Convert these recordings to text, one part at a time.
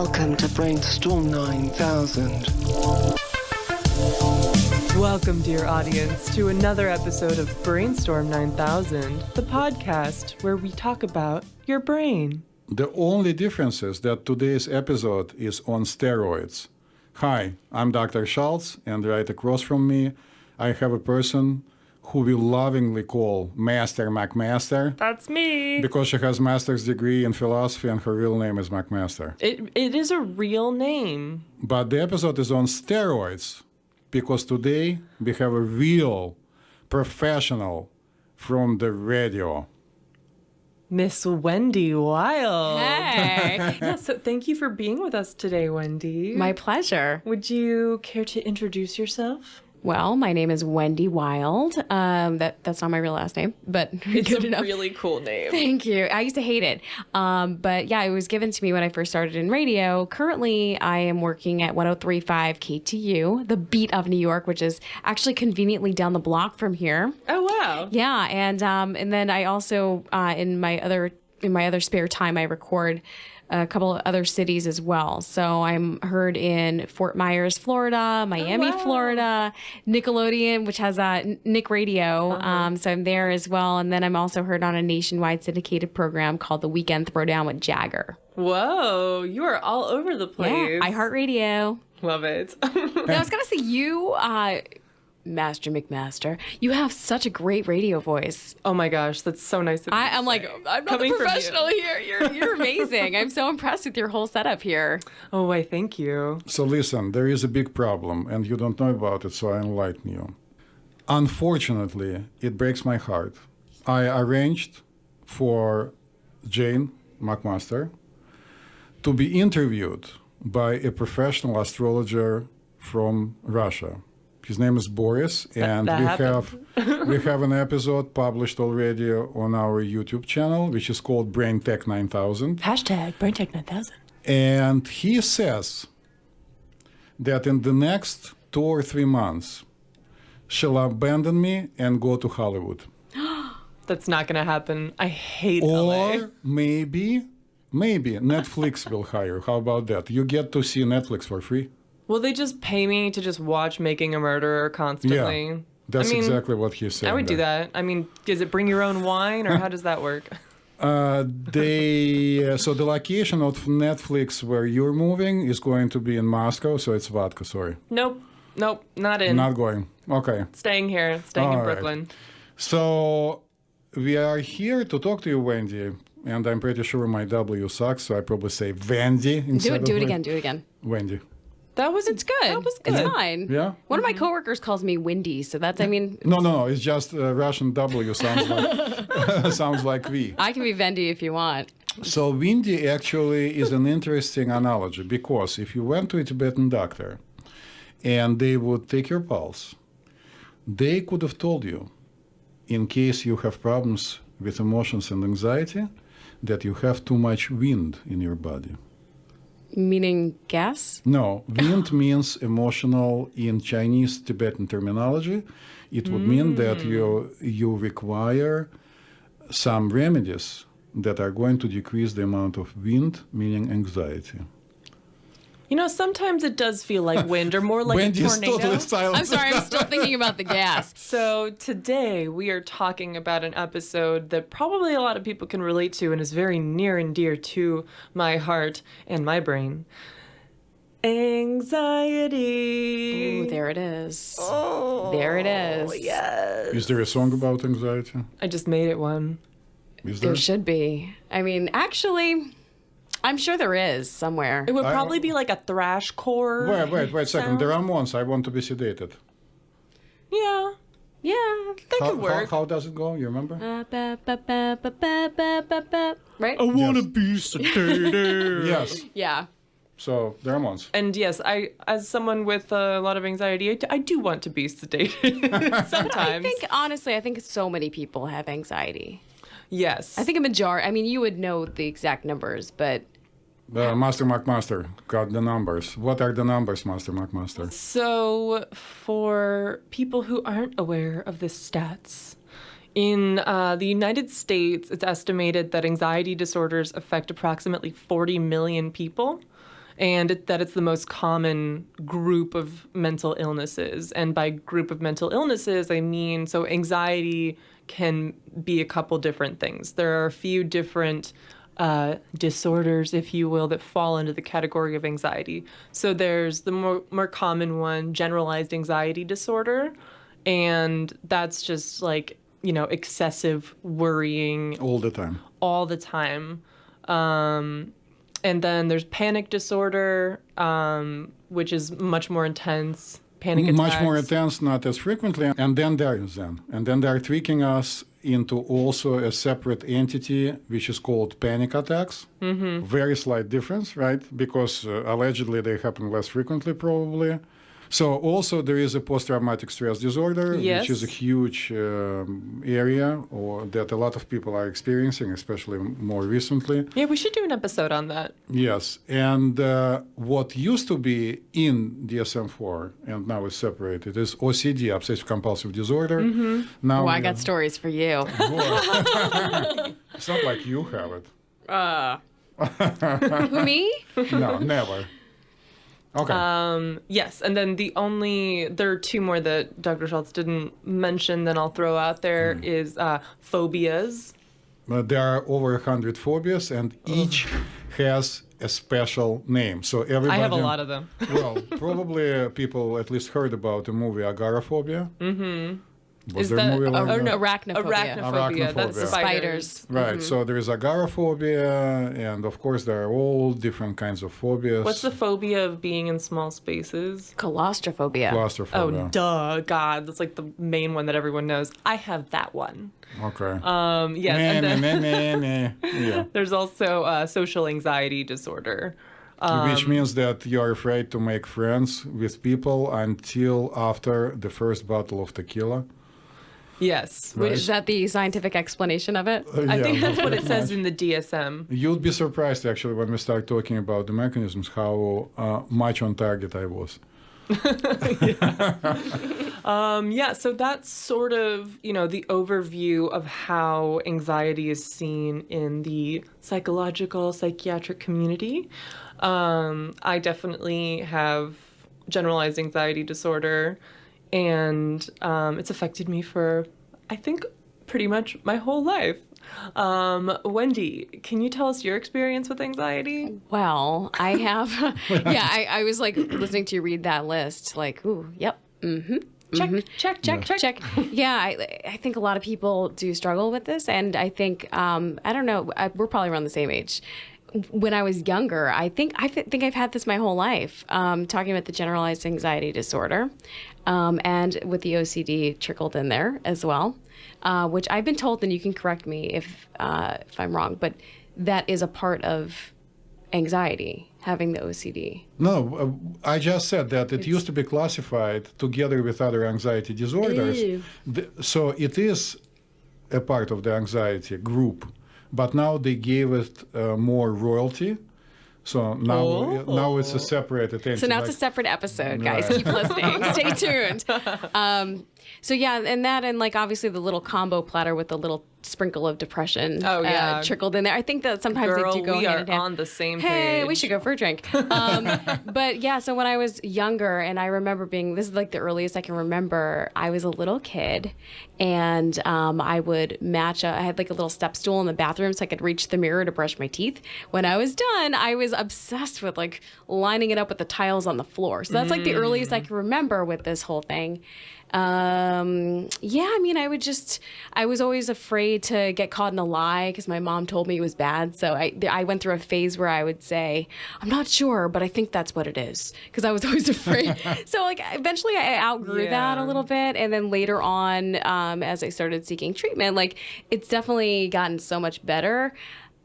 Welcome to BrainStorm 9000. Welcome, dear audience, to another episode of BrainStorm 9000, the podcast where we talk about your brain. The only difference is that today's episode is on steroids. Hi, I'm Dr. Schultz, and right across from me, I have a person who we lovingly call Master McMaster. That's me. Because she has master's degree in philosophy and her real name is McMaster. It is a real name. But the episode is on steroids because today we have a real professional from the radio. Miss Wendy Wild. Hey. Yeah, so thank you for being with us today, Wendy. My pleasure. Would you care to introduce yourself? Well, my name is Wendy Wild. That's not my real last name, but It's good a enough. really cool name. Thank you. I used to hate it. But yeah, it was given to me when I first started in radio. Currently, I am working at 103.5 KTU, the beat of New York, which is actually conveniently down the block from here. Oh, wow. Yeah, and then I also in my other spare time I record a couple of other cities as well. So I'm heard in Fort Myers, Florida, Miami, Florida, Nickelodeon, which has Nick Radio. So I'm there as well. And then I'm also heard on a nationwide syndicated program called The Weekend Throwdown with Jagger. Whoa, you are all over the place. Yeah, iHeartRadio. Love it. Now, I was going to say, you, Master McMaster, you have such a great radio voice. Oh my gosh, that's so nice of you. I'm like, I'm not Coming the from you. professional here. You're amazing. I'm so impressed with your whole setup here. Oh, why, thank you. So listen, there is a big problem and you don't know about it, so I enlighten you. Unfortunately, it breaks my heart. I arranged for Jane McMaster to be interviewed by a professional astrologer from Russia. His name is Boris, and we have an episode published already on our YouTube channel, which is called BrainTech 9000. Hashtag BrainTech 9000. And he says that in the next 2 or 3 months, she'll abandon me and go to Hollywood. That's not going to happen. I hate LA. Or maybe Netflix will hire. How about that? You get to see Netflix for free. Will they just pay me to just watch Making a Murderer constantly? Yeah, that's exactly what he said. I would do that. I mean, does it bring your own wine, or how does that work? So the location of Netflix where you're moving is going to be in Moscow, so it's vodka, sorry. Nope, not in. Not going. Okay. Staying here, staying in All right. Brooklyn. So we are here to talk to you, Wendy, and I'm pretty sure my W sucks, so I probably say Wendy instead Do of it again. Wendy. It's good. That was good. It's fine. Yeah? One of my coworkers calls me Windy, so that's, No, it's just Russian W sounds like sounds like V. I can be Vendy if you want. So Windy actually is an interesting analogy because if you went to a Tibetan doctor and they would take your pulse, they could have told you, in case you have problems with emotions and anxiety, that you have too much wind in your body. Meaning gas? No, wind means emotional in Chinese Tibetan terminology. It would mean that you require some remedies that are going to decrease the amount of wind, meaning anxiety. You know, sometimes it does feel like wind, or more like Wendy a is tornado. totally silent. I'm sorry, I'm still thinking about the gas. So today we are talking about an episode that probably a lot of people can relate to and is very near and dear to my heart and my brain. Anxiety. Ooh, there it is. Oh, There it is. yes. Is there a song about anxiety? I just made it one. Is there? There should be. Actually, I'm sure there is somewhere. It would probably be like a thrash core. Wait a second. The Ramones, I want to be sedated. Yeah, Yeah. that could work. How does it go? You remember? Right? I want to Yes. be sedated. Yes. Yeah. So the Ramones. And yes, as someone with a lot of anxiety, I do want to be sedated sometimes. I think so many people have anxiety. Yes. I think a majority, you would know the exact numbers, but Master McMaster got the numbers. What are the numbers, Master McMaster? So, for people who aren't aware of the stats, in the United States, it's estimated that anxiety disorders affect approximately 40 million people. and that it's the most common group of mental illnesses. And by group of mental illnesses, I mean, so anxiety can be a couple different things. There are a few different disorders, if you will, that fall into the category of anxiety. So there's the more common one, generalized anxiety disorder, and that's just like, you know, excessive worrying All the time. all the time. And then there's panic disorder, which is much more intense. Panic attacks. Much more intense, not as frequently. And then there is Zen. And then they're tweaking us into also a separate entity, which is called panic attacks. Mm-hmm. Very slight difference, right? Because allegedly they happen less frequently, probably. So also there is a post-traumatic stress disorder, Yes. which is a huge area that a lot of people are experiencing, especially more recently. Yeah, we should do an episode on that. Yes, and what used to be in DSM-4 and now is separated is OCD, obsessive-compulsive disorder. Mm-hmm. Now Oh, I got stories for you. It's not like you have it. Who, me? No, never. Okay. Yes, and then there are two more that Dr. Schultz didn't mention, then I'll throw out there is phobias. There are over 100 phobias, and each has a special name. So everybody. I have a lot of them. Well, probably people at least heard about the movie Agoraphobia. Mm-hmm. Was Is there a that movie like that? no, Arachnophobia. Arachnophobia. That's Arachnophobia. spiders. Right, so there is agoraphobia, and of course there are all different kinds of phobias. What's the phobia of being in small spaces? Claustrophobia. Claustrophobia. Oh, duh, God, that's like the main one that everyone knows. I have that one. Okay. Yes, and then Yeah. there's also social anxiety disorder. Which means that you're afraid to make friends with people until after the first bottle of tequila. Yes, Right. Is that the scientific explanation of it? I think that's what it pretty says much. in the DSM. You'd be surprised, actually, when we start talking about the mechanisms, how much on target I was. Yeah, so that's sort of, you know, the overview of how anxiety is seen in the psychological, psychiatric community. I definitely have generalized anxiety disorder, and it's affected me for, I think, pretty much my whole life. Wendy, can you tell us your experience with anxiety? Well, I have. I was like listening to you read that list, like, ooh, yep. Check. Yeah, I think a lot of people do struggle with this, and I think I don't know. We're probably around the same age. When I was younger, I think I've had this my whole life. Talking about the generalized anxiety disorder, and with the OCD trickled in there as well, which I've been told, and you can correct me if I'm wrong, but that is a part of anxiety, having the OCD. No, I just said that it used to be classified together with other anxiety disorders. Ew. So it is a part of the anxiety group, but now they gave it more royalty. So now it's a separate entity. So now it's a separate episode, guys. Right. Keep listening. Stay tuned. So yeah, and that, and like obviously the little combo platter with the little sprinkle of depression trickled in there. I think that sometimes Girl, they do go we hand are in hand. on the same Hey, page. we should go for a drink. But yeah, so when I was younger, and I remember this is like the earliest I can remember, I was a little kid, and I would I had like a little step stool in the bathroom so I could reach the mirror to brush my teeth. When I was done, I was obsessed with like lining it up with the tiles on the floor. So that's like the earliest I can remember with this whole thing. I mean, I was always afraid to get caught in a lie because my mom told me it was bad. So I went through a phase where I would say, I'm not sure, but I think that's what it is, because I was always afraid. So like eventually I outgrew that a little bit. And then later on, as I started seeking treatment, like it's definitely gotten so much better.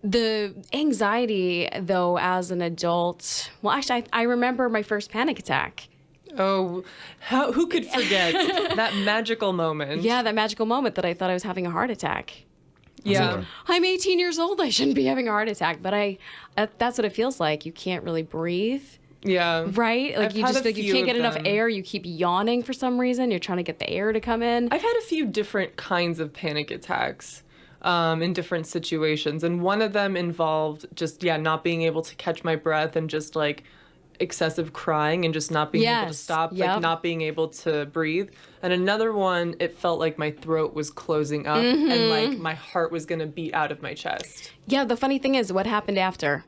The anxiety, though, as an adult, well, actually, I remember my first panic attack. Oh, who could forget that magical moment? Yeah, that magical moment that I thought I was having a heart attack. Yeah. I'm 18 years old. I shouldn't be having a heart attack, but that's what it feels like. You can't really breathe. Yeah. Right? Like I've you had just a like you few can't of get enough them. air. You keep yawning for some reason. You're trying to get the air to come in. I've had a few different kinds of panic attacks in different situations. And one of them involved just, not being able to catch my breath and just like excessive crying and just not being able to Yes, stop, yep. like not being able to breathe. And another one, it felt like my throat was closing up and like my heart was gonna beat out of my chest. Yeah, the funny thing is, what happened after?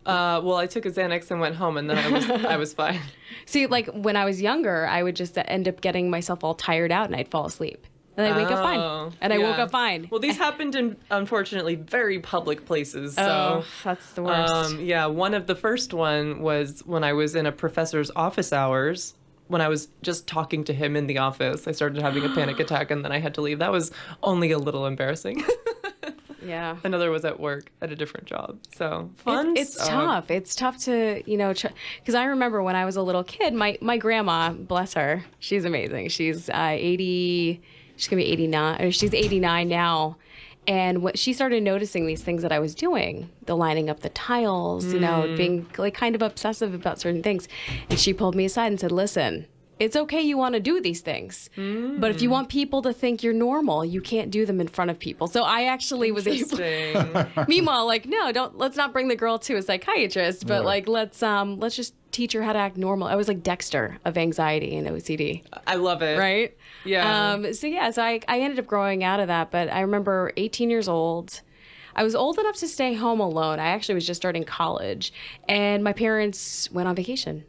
Well, I took a Xanax and went home, and then I was fine. See, like when I was younger, I would just end up getting myself all tired out and I'd fall asleep. And I'd wake up fine. And I woke yeah. up fine. Well, these happened in, unfortunately, very public places. So, Oh, that's the worst. yeah, one of the first one was when I was in a professor's office hours. When I was just talking to him in the office, I started having a panic attack, and then I had to leave. That was only a little embarrassing. Yeah. Another was at work at a different job. So fun. It's tough. It's tough to, because I remember when I was a little kid, my grandma, bless her, she's amazing. She's 80, she's going to be 89, or she's 89 now. And what she started noticing these things that I was doing, the lining up the tiles, being like kind of obsessive about certain things. And she pulled me aside and said, listen, it's okay you want to do these things, but if you want people to think you're normal, you can't do them in front of people. So I actually was able. Meanwhile, like, let's not bring the girl to a psychiatrist, but like let's just teach her how to act normal. I was like Dexter of anxiety and OCD. I love it. Right? Yeah. So I ended up growing out of that, but I remember 18 years old. I was old enough to stay home alone. I actually was just starting college, and my parents went on vacation.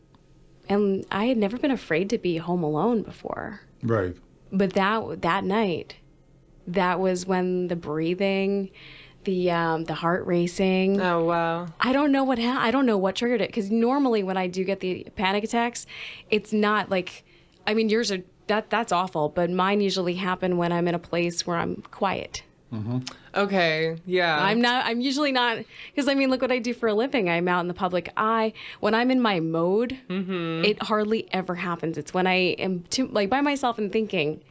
And I had never been afraid to be home alone before. Right. But that night, that was when the breathing, the heart racing. Oh wow. I don't know what triggered it, because normally when I do get the panic attacks, it's not like, I mean, yours are that's awful, but mine usually happen when I'm in a place where I'm quiet. Mm-hmm. Okay. Yeah. I'm usually not, because I mean, look what I do for a living. I'm out in the public eye. When I'm in my mode, it hardly ever happens. It's when I am by myself and thinking,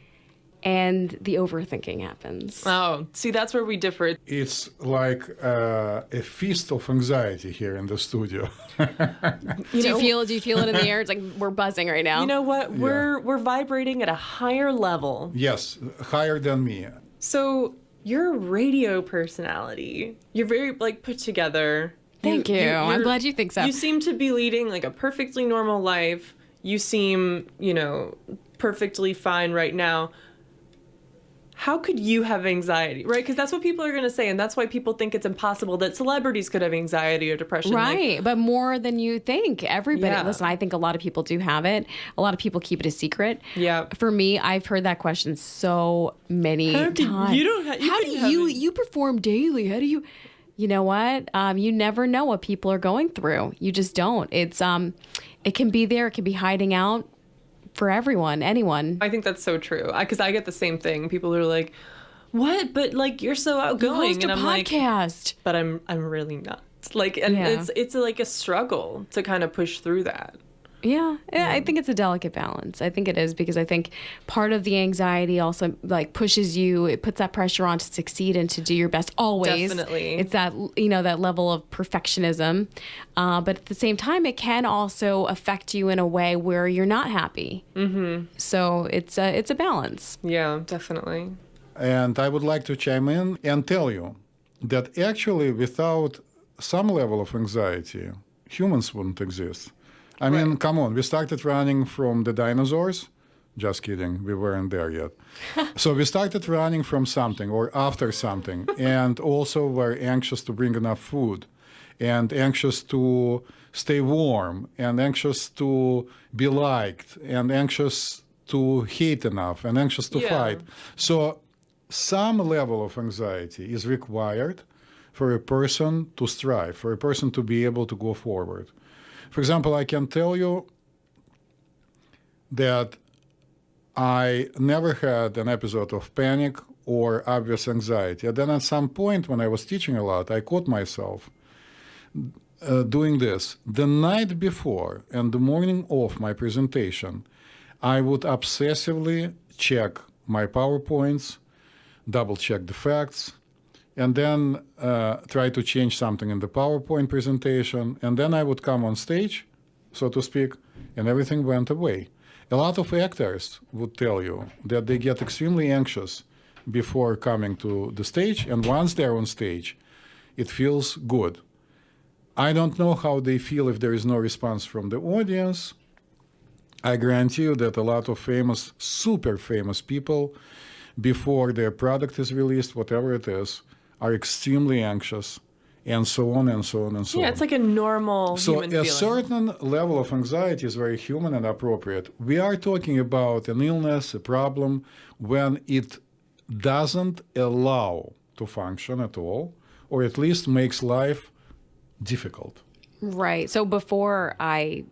and the overthinking happens. Oh, see, that's where we differ. It's like a feast of anxiety here in the studio. Do you feel it in the air? It's like we're buzzing right now. You know what? We're vibrating at a higher level. Yes, higher than me. So you're a radio personality. You're very like put together. Thank you. I'm glad you think so. You seem to be leading like a perfectly normal life. You seem, perfectly fine right now. How could you have anxiety, right? Because that's what people are going to say, and that's why people think it's impossible that celebrities could have anxiety or depression. Right, but more than you think. Everybody, Yeah. listen, I think a lot of people do have it. A lot of people keep it a secret. Yeah. For me, I've heard that question so many times. You perform daily? How do you? You know what? You never know what people are going through. You just don't. It's it can be there. It can be hiding out. For everyone, anyone. I think that's so true. Because I get the same thing. People are like, "What? But like you're so outgoing," You host and a I'm podcast. like, "But I'm really not." Like, and it's like a struggle to kind of push through that. Yeah, I think it's a delicate balance. I think it is, because I think part of the anxiety also like pushes you. It puts that pressure on to succeed and to do your best always. Definitely. It's that that level of perfectionism, but at the same time, it can also affect you in a way where you're not happy. Mm-hmm. So it's a balance. Yeah, definitely. And I would like to chime in and tell you that actually without some level of anxiety, humans wouldn't exist. I mean, come on, we started running from the dinosaurs. Just kidding, we weren't there yet. So we started running from something or after something, and also were anxious to bring enough food, and anxious to stay warm, and anxious to be liked, and anxious to hate enough, and anxious to fight. So some level of anxiety is required for a person to strive, for a person to be able to go forward. For example, I can tell you that I never had an episode of panic or obvious anxiety. And then at some point when I was teaching a lot, I caught myself doing this. The night before and the morning of my presentation, I would obsessively check my PowerPoints, double check the facts, and then try to change something in the PowerPoint presentation, and then I would come on stage, so to speak, and everything went away. A lot of actors would tell you that they get extremely anxious before coming to the stage, and once they're on stage, it feels good. I don't know how they feel if there is no response from the audience. I guarantee you that a lot of famous, super famous people, before their product is released, whatever it is, are extremely anxious, and so on and so on and so on. Yeah, it's like a normal So human a feeling. certain level of anxiety is very human and appropriate. We are talking about an illness, a problem, when it doesn't allow to function at all, or at least makes life difficult. Right. So before I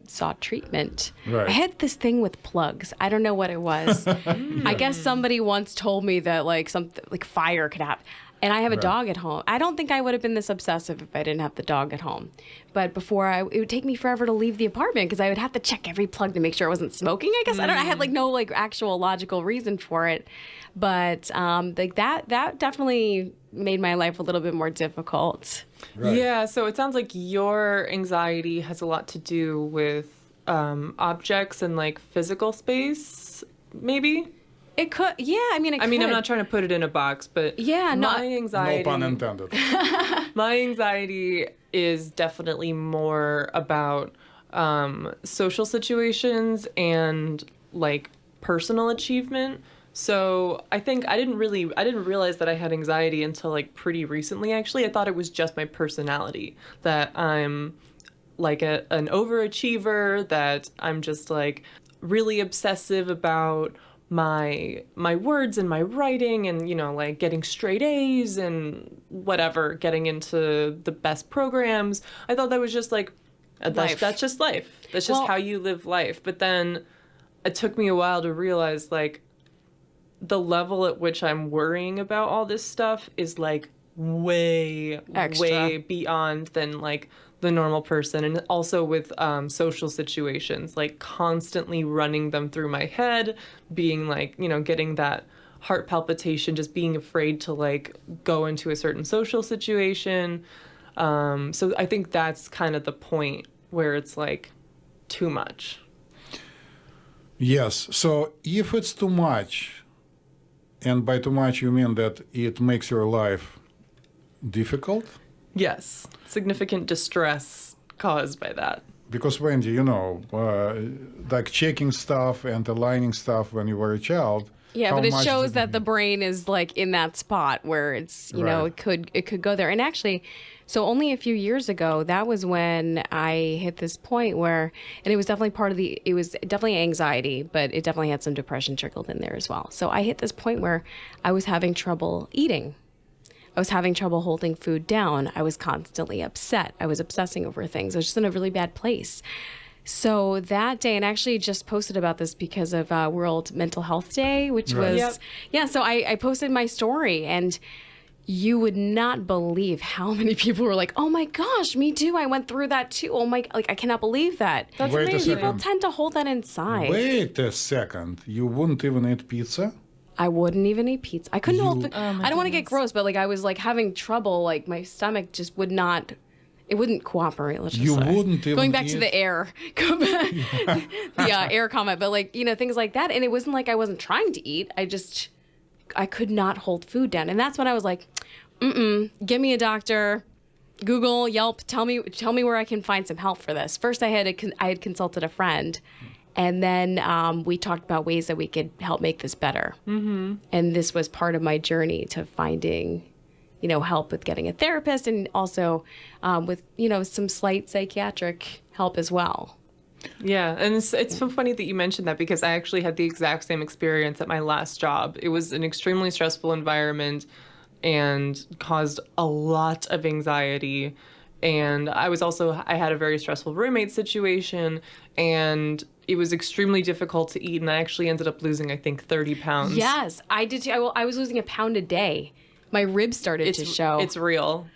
sought treatment, Right. I had this thing with plugs. I don't know what it was. I guess somebody once told me that like something like fire could happen. And I have a dog at home. I don't think I would have been this obsessive if I didn't have the dog at home. But before, it would take me forever to leave the apartment because I would have to check every plug to make sure I wasn't smoking. I guess I had like no like actual logical reason for it. But like that definitely made my life a little bit more difficult. Right. Yeah, so it sounds like your anxiety has a lot to do with objects and like physical space, maybe? It could, yeah. I mean, I'm not trying to put it in a box, but Yeah, no- my anxiety. No pun intended. My anxiety is definitely more about social situations and like personal achievement. So I think I didn't realize that I had anxiety until like pretty recently. Actually, I thought it was just my personality, that I'm like an overachiever, that I'm just like really obsessive about my words and my writing, and like getting straight A's and whatever, getting into the best programs. I thought that was just like that's just life. That's just how you live life. But then it took me a while to realize like the level at which I'm worrying about all this stuff is like way beyond than like the normal person. And also with social situations, like constantly running them through my head, being like, getting that heart palpitation, just being afraid to like go into a certain social situation. So I think that's kind of the point where it's like too much. Yes. So if it's too much, and by too much you mean that it makes your life difficult? Yes, significant distress caused by that. Because Wendy, like checking stuff and aligning stuff when you were a child. Yeah, how but it much shows did- that the brain is like in that spot where it's, Right. it could go there. And actually, so only a few years ago, that was when I hit this point where, and it was definitely it was definitely anxiety, but it definitely had some depression trickled in there as well. So I hit this point where I was having trouble eating. I was having trouble holding food down. I was constantly upset. I was obsessing over things. I was just in a really bad place. So that day, and actually just posted about this because of World Mental Health Day, which Right. was, Yep. yeah, so I posted my story, and you would not believe how many people were like, oh my gosh, me too. I went through that too. Oh my, like, I cannot believe that. That's Wait a amazing. People second. tend to hold that inside. Wait a second. You wouldn't even eat pizza? I wouldn't even eat pizza. I couldn't hold. Oh my I don't want to get goodness. gross, but like I was like having trouble. Like my stomach just would not. It wouldn't cooperate. Let's just You say. wouldn't even Going back to eat- the air, the air comment, but like things like that. And it wasn't like I wasn't trying to eat. I could not hold food down, and that's when I was like, give me a doctor. Google, Yelp, tell me where I can find some help for this. First, I had consulted a friend. And then we talked about ways that we could help make this better. Mm-hmm. And this was part of my journey to finding, help with getting a therapist, and also with, some slight psychiatric help as well. Yeah, and it's so funny that you mentioned that, because I actually had the exact same experience at my last job. It was an extremely stressful environment and caused a lot of anxiety. And I had a very stressful roommate situation, and it was extremely difficult to eat. And I actually ended up losing, I think, 30 pounds. Yes, I did too. I was losing a pound a day. My ribs started to show. It's real.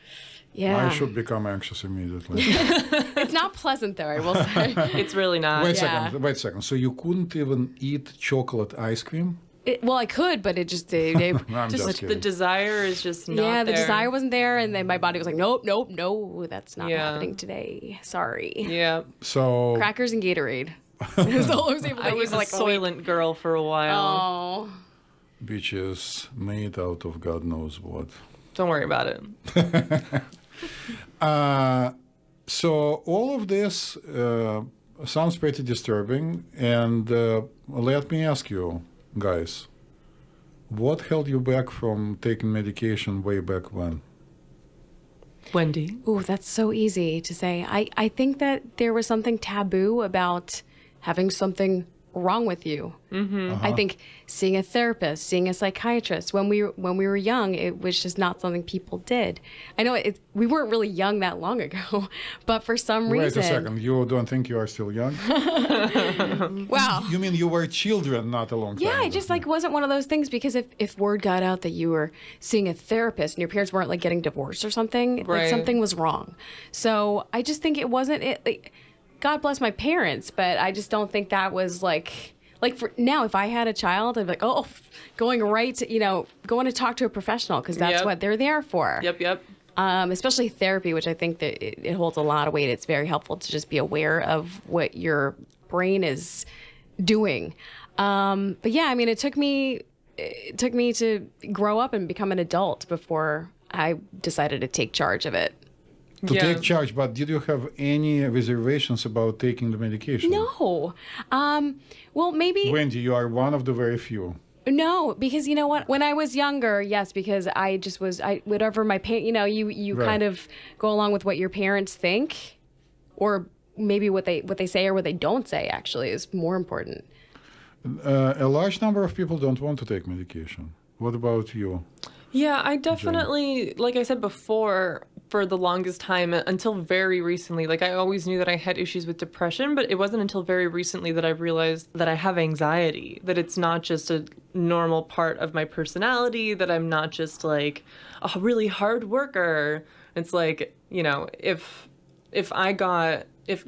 Yeah. I should become anxious immediately. It's not pleasant though, I will say. It's really not. Wait a Yeah. second. So you couldn't even eat chocolate ice cream? Well, I could, but it just I'm Just just the kidding. desire is just not yeah, the there. desire wasn't there, and then my body was like, nope, no, that's not Yeah. happening today. Sorry. Yeah. So Crackers and Gatorade. That's all I was able to I eat was for a like a week. Soylent girl for a while. Oh. which is made out of God knows what. Don't worry about it. So all of this sounds pretty disturbing. And let me ask you, guys, what held you back from taking medication way back when? Wendy. Ooh, that's so easy to say. I think that there was something taboo about having something wrong with you. I think seeing a therapist, seeing a psychiatrist, when we were young, it was just not something people did. I know we weren't really young that long ago, but for some reason. Wait a second, you don't think you are still young? Wow. You mean you were children not a long time Yeah, ago? it just like wasn't one of those things, because if word got out that you were seeing a therapist and your parents weren't like getting divorced or something, like Right. something was wrong. So I just think it wasn't it. Like, God bless my parents, but I just don't think that was like for now. If I had a child, I'd be like, oh, going right to, going to talk to a professional, because that's Yep. what they're there for. Yep. Especially therapy, which I think that it holds a lot of weight. It's very helpful to just be aware of what your brain is doing. But yeah, I mean, it took me to grow up and become an adult before I decided to take charge of it. To Yeah. take charge, but did you have any reservations about taking the medication? No. Well, maybe. Wendy, you are one of the very few. No, because you know what? When I was younger, yes, because I just was, whatever my parent, you Right. kind of go along with what your parents think, or maybe what they say or what they don't say actually is more important. A large number of people don't want to take medication. What about you? Yeah, I definitely, like I said before, for the longest time, until very recently, like I always knew that I had issues with depression, but it wasn't until very recently that I realized that I have anxiety, that it's not just a normal part of my personality, that I'm not just like a really hard worker. It's like, if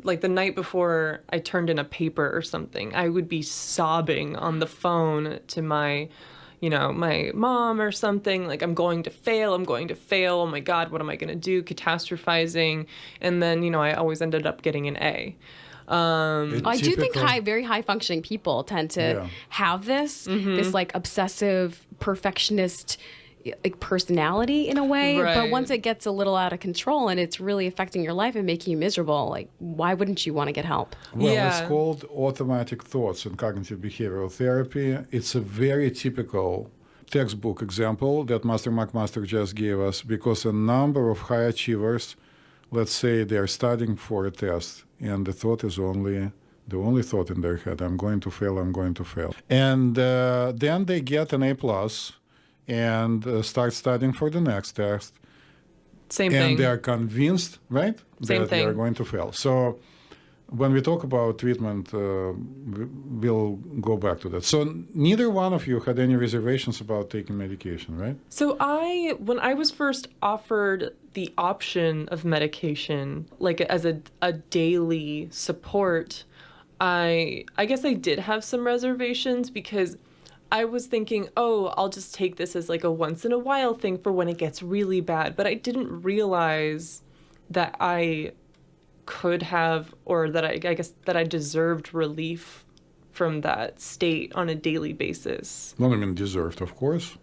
like the night before I turned in a paper or something, I would be sobbing on the phone to my mom or something, like, I'm going to fail, oh my God, what am I going to do, catastrophizing, and then, I always ended up getting an A. I do think very high functioning people tend to have this like obsessive perfectionist like personality in a way, but Right. once it gets a little out of control and it's really affecting your life and making you miserable, like why wouldn't you want to get help? Well, Yeah. it's called automatic thoughts in cognitive behavioral therapy. It's a very typical textbook example that Master McMaster just gave us, because a number of high achievers, let's say they're studying for a test, and the thought is the only thought in their head, I'm going to fail. And then they get an A+, and start studying for the next test. Same And thing. they are convinced, right, Same that they are thing. going to fail. So when we talk about treatment, we'll go back to that. So neither one of you had any reservations about taking medication, right? So when I was first offered the option of medication, like as a daily support, I guess I did have some reservations, because I was thinking, oh, I'll just take this as like a once in a while thing for when it gets really bad. But I didn't realize that I could have, or that I guess that I deserved relief from that state on a daily basis. Well, I mean, deserved, of course.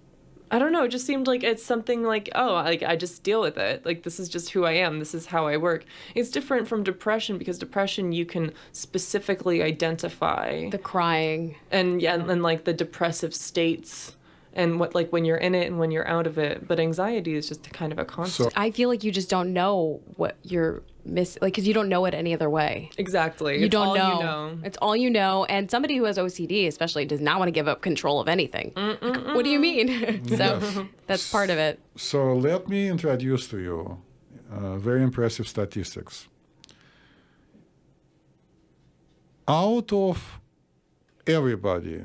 I don't know. It just seemed like it's something like, oh, like I just deal with it. Like, this is just who I am. This is how I work. It's different from depression, because depression you can specifically identify. The crying. And like the depressive states, and what, like, when you're in it and when you're out of it. But anxiety is just kind of a constant. I feel like you just don't know what you're missing, like, because you don't know it any other way. Exactly. You It's don't all know. You know. It's all you know. And somebody who has OCD especially does not want to give up control of anything. Like, what do you mean? So Yes. that's part of it. So let me introduce to you very impressive statistics. Out of everybody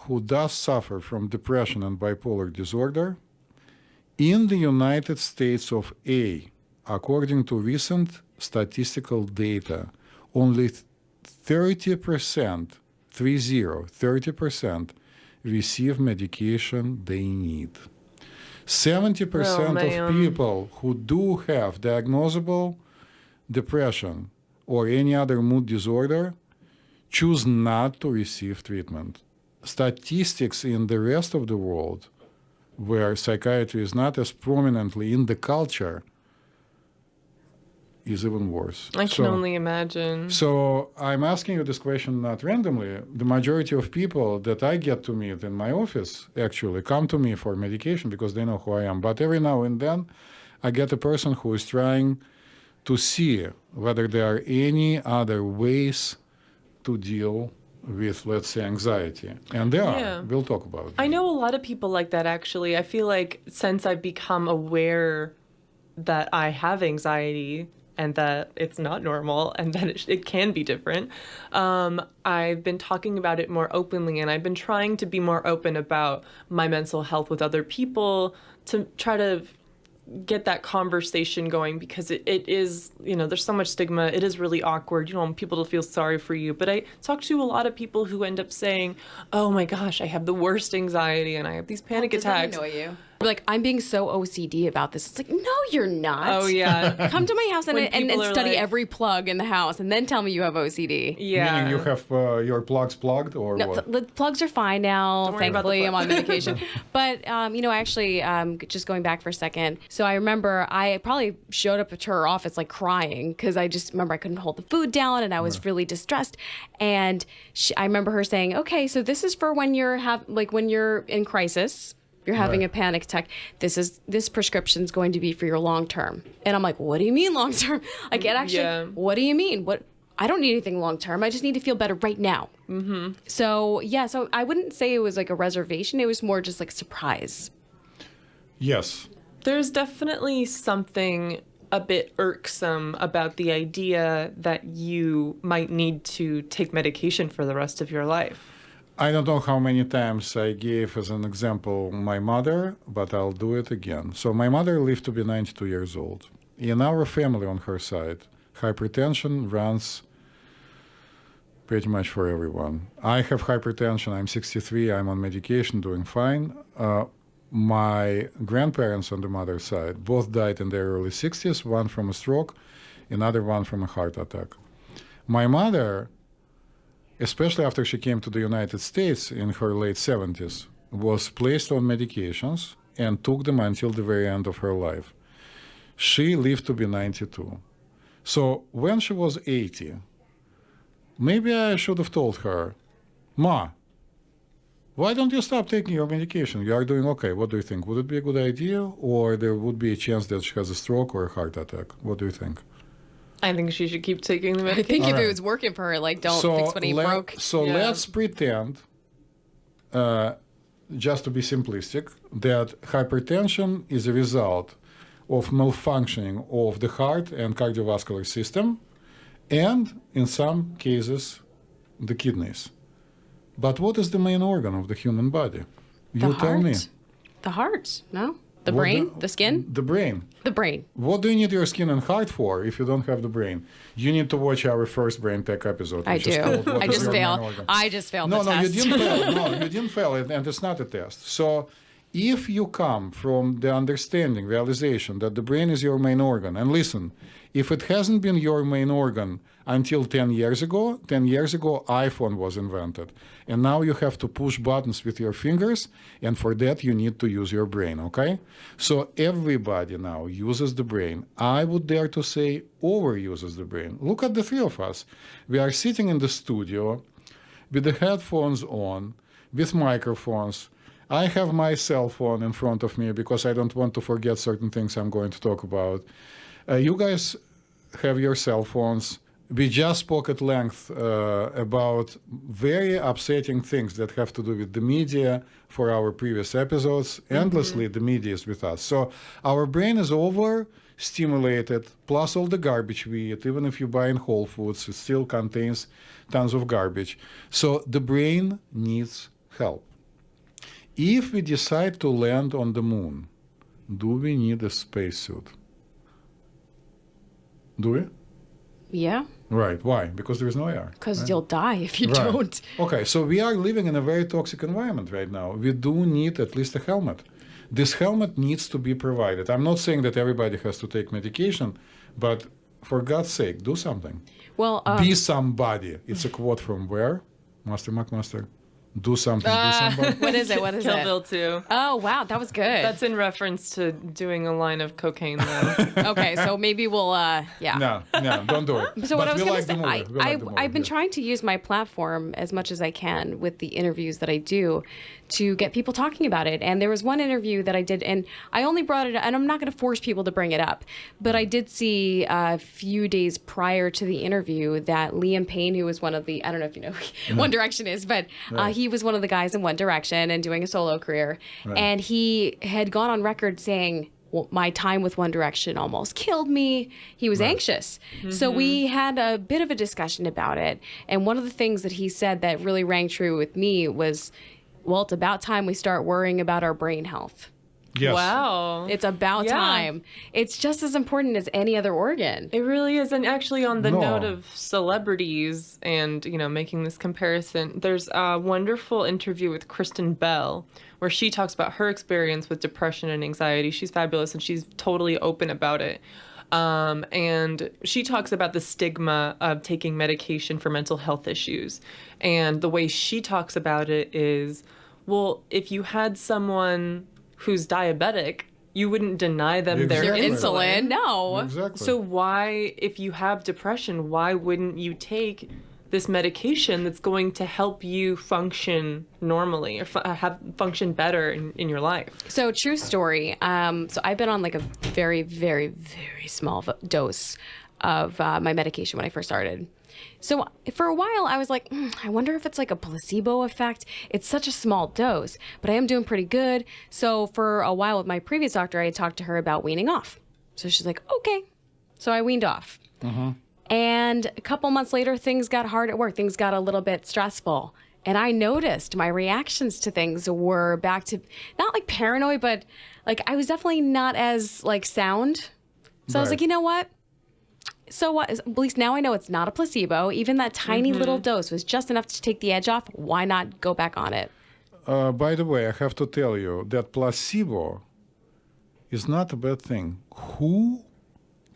who does suffer from depression and bipolar disorder, in the United States of A, according to recent statistical data, only 30%, 30% receive medication they need. 70% of man. people who do have diagnosable depression or any other mood disorder choose not to receive treatment. Statistics in the rest of the world, where psychiatry is not as prominently in the culture, is even worse. I can only imagine. So I'm asking you this question not randomly. The majority of people that I get to meet in my office actually come to me for medication because they know who I am. But every now and then I get a person who is trying to see whether there are any other ways to deal with, let's say, anxiety. And there are. We'll talk about it. I know a lot of people like that, actually. I feel like since I've become aware that I have anxiety and that it's not normal and that it can be different, I've been talking about it more openly, and I've been trying to be more open about my mental health with other people to try to get that conversation going, because it is, there's so much stigma. It is really awkward. You don't want people to feel sorry for you. But I talk to a lot of people who end up saying, oh my gosh, I have the worst anxiety and I have these panic attacks. Does that annoy you? Like, I'm being so OCD about this. It's like, no, you're not. Oh, yeah. Come to my house and study like, every plug in the house and then tell me you have OCD. Yeah. Meaning you have your plugs plugged or no, what? The plugs are fine now. Thankfully, I'm on medication. But, actually, just going back for a second. So I remember I probably showed up to her office like crying because I just remember I couldn't hold the food down and I was really distressed. And I remember her saying, okay, so this is for when you're when you're in crisis. You're having a panic attack. This prescription's going to be for your long term. And I'm like, what do you mean long term? Like, it actually, what do you mean? I don't need anything long term. I just need to feel better right now. Mm-hmm. So I wouldn't say it was like a reservation. It was more just like surprise. Yes. There's definitely something a bit irksome about the idea that you might need to take medication for the rest of your life. I don't know how many times I gave as an example my mother, but I'll do it again. So my mother lived to be 92 years old. In our family on her side, hypertension runs pretty much for everyone. I have hypertension. I'm 63. I'm on medication, doing fine. My grandparents on the mother's side both died in their early 60s, one from a stroke, another one from a heart attack. My mother, especially after she came to the United States in her late 70s, was placed on medications and took them until the very end of her life. She lived to be 92. So when she was 80, maybe I should have told her, Ma, why don't you stop taking your medication? You are doing okay. What do you think? Would it be a good idea? Or there would be a chance that she has a stroke or a heart attack? What do you think? I think she should keep taking the medication. I think if it was working for her, like, don't fix what he broke. So let's pretend, just to be simplistic, that hypertension is a result of malfunctioning of the heart and cardiovascular system, and in some cases, the kidneys. But what is the main organ of the human body? You tell me. The heart, no? The brain? The skin? The brain. The brain. What do you need your skin and heart for if you don't have the brain? You need to watch our first Brain Tech episode. I do. I just failed. I just failed the test. You didn't fail. No, you didn't fail, and it's not a test. So if you come from the understanding, realization that the brain is your main organ, and listen, if it hasn't been your main organ until 10 years ago, iPhone was invented. And now you have to push buttons with your fingers, and for that you need to use your brain, okay? So everybody now uses the brain. I would dare to say overuses the brain. Look at the three of us. We are sitting in the studio with the headphones on, with microphones. I have my cell phone in front of me because I don't want to forget certain things I'm going to talk about. You guys have your cell phones. We just spoke at length about very upsetting things that have to do with the media for our previous episodes. Endlessly, the media is with us. So our brain is overstimulated, plus all the garbage we eat. Even if you buy in Whole Foods, it still contains tons of garbage. So the brain needs help. If we decide to land on the moon, do we need a spacesuit? Do we? Yeah. Right. Why? Because there is no air. Because you'll die if you don't. Okay, so we are living in a very toxic environment right now. We do need at least a helmet. This helmet needs to be provided. I'm not saying that everybody has to take medication, but for God's sake, do something. Well, be somebody. It's a quote from where? Master McMaster. do something, do somebody. What is it? What is Kill it? Bill 2. Oh, wow. That was good. That's in reference to doing a line of cocaine, though. Okay, so maybe we'll, yeah. No, don't do it. So what But I was we going like to the say, movie. We like the movie, I've been yeah. trying to use my platform as much as I can with the interviews that I do to get people talking about it. And there was one interview that I did, and I only brought it up, and I'm not going to force people to bring it up, but I did see a few days prior to the interview that Liam Payne, who was one of the, I don't know if you know who One Direction is, but he was one of the guys in One Direction and doing a solo career. Right. And he had gone on record saying, well, my time with One Direction almost killed me. He was anxious. So we had a bit of a discussion about it. And one of the things that he said that really rang true with me was, well, it's about time we start worrying about our brain health. Yes. Wow. It's about Yeah. time. It's just as important as any other organ. It really is. And actually, on the No. note of celebrities and, making this comparison, there's a wonderful interview with Kristen Bell where she talks about her experience with depression and anxiety. She's fabulous and she's totally open about it. And she talks about the stigma of taking medication for mental health issues. And the way she talks about it is, well, if you had someone who's diabetic, you wouldn't deny them their Exactly. Insulin, no. Exactly. So why, if you have depression, why wouldn't you take this medication that's going to help you function normally or function better in your life? So true story. So I've been on like a very, very, very small dose of my medication when I first started. So for a while I was like, I wonder if it's like a placebo effect. It's such a small dose, but I am doing pretty good. So for a while with my previous doctor, I had talked to her about weaning off. So she's like, okay. So I weaned off. And a couple months later, things got hard at work. Things got a little bit stressful. And I noticed my reactions to things were back to, not like paranoid, but like I was definitely not as like sound. So I was Right. like, you know what? So what? At least now I know it's not a placebo. Even that tiny little dose was just enough to take the edge off. Why not go back on it? By the way, I have to tell you that placebo is not a bad thing. Who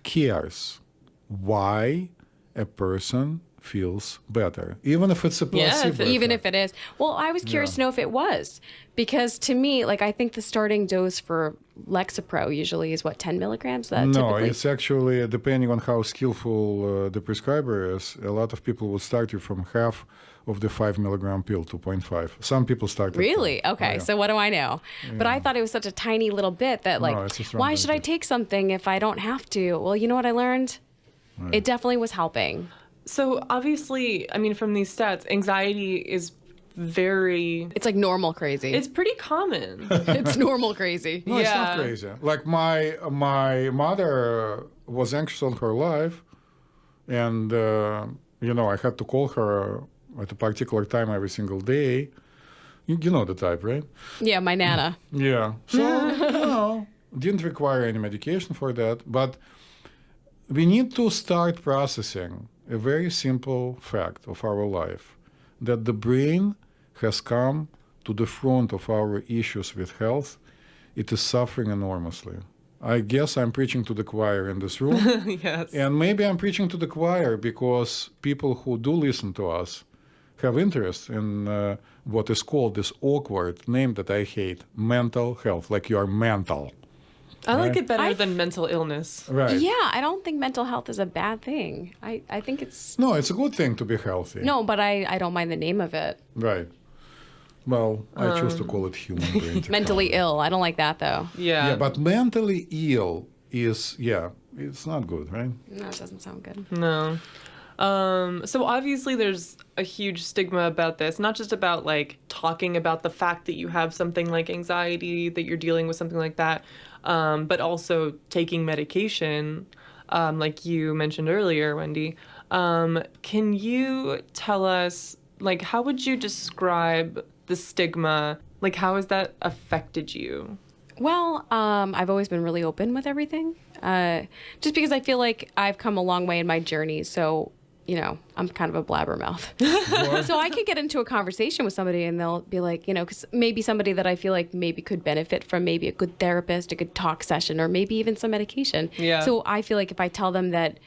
cares why a person feels better, even if it's a Yeah, placebo? Even effect. if it is. Well, I was curious to know if it was. Because to me, like I think the starting dose for Lexapro usually is what, 10 milligrams? That No, typically? it's actually depending on how skillful the prescriber is. A lot of people will start you from half of the 5 milligram pill, 2.5. Some people start at Really? 10. Okay. Oh, yeah. So what do I know? But I thought it was such a tiny little bit that like, it's a strong why should I benefit. take something if I don't have to? Well, you know what I learned? It definitely was helping. So obviously, I mean, from these stats, anxiety is It's like normal crazy. it's pretty common. It's normal crazy. No, it's not Yeah. crazy. Like my mother was anxious all her life, and I had to call her at a particular time every single day. You know the type, right? Yeah, my Nana. Yeah. So didn't require any medication for that, but we need to start processing a very simple fact of our life, that the brain has come to the front of our issues with health. It is suffering enormously. I guess I'm preaching to the choir in this room. Yes. And maybe I'm preaching to the choir because people who do listen to us have interest in what is called this awkward name that I hate, mental health, like you are mental. I like Right. it better than mental illness. Right. Yeah, I don't think mental health is a bad thing. I think it's... No, it's a good thing to be healthy. No, but I don't mind the name of it. Right. Well, I choose to call it human brain. Mentally technology. ill. I don't like that, though. Yeah. Yeah, but mentally ill is, it's not good, right? No, it doesn't sound good. No. So obviously there's a huge stigma about this, not just about like talking about the fact that you have something like anxiety, that you're dealing with something like that, but also taking medication, like you mentioned earlier, Wendy. Can you tell us, like, how would you describe the stigma? Like, how has that affected you? Well, I've always been really open with everything, just because I feel like I've come a long way in my journey. So, I'm kind of a blabbermouth. So I could get into a conversation with somebody and they'll be like, because maybe somebody that I feel like maybe could benefit from maybe a good therapist, a good talk session, or maybe even some medication. Yeah. So I feel like if I tell them that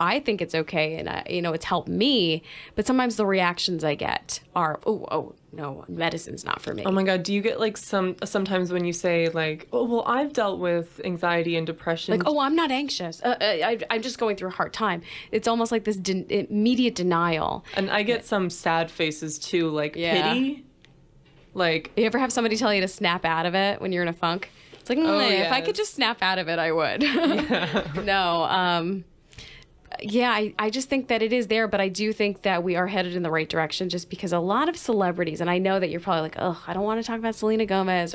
I think it's okay and, it's helped me, but sometimes the reactions I get are, oh, no, medicine's not for me. Oh my God, do you get like sometimes when you say like, oh, well, I've dealt with anxiety and depression. Like, oh, I'm not anxious. I'm just going through a hard time. It's almost like this immediate denial. And I get some sad faces too, like pity. Like, you ever have somebody tell you to snap out of it when you're in a funk? It's like, if I could just snap out of it, I would. No. I just think that it is there, but I do think that we are headed in the right direction just because a lot of celebrities, and I know that you're probably like, oh, I don't want to talk about Selena Gomez,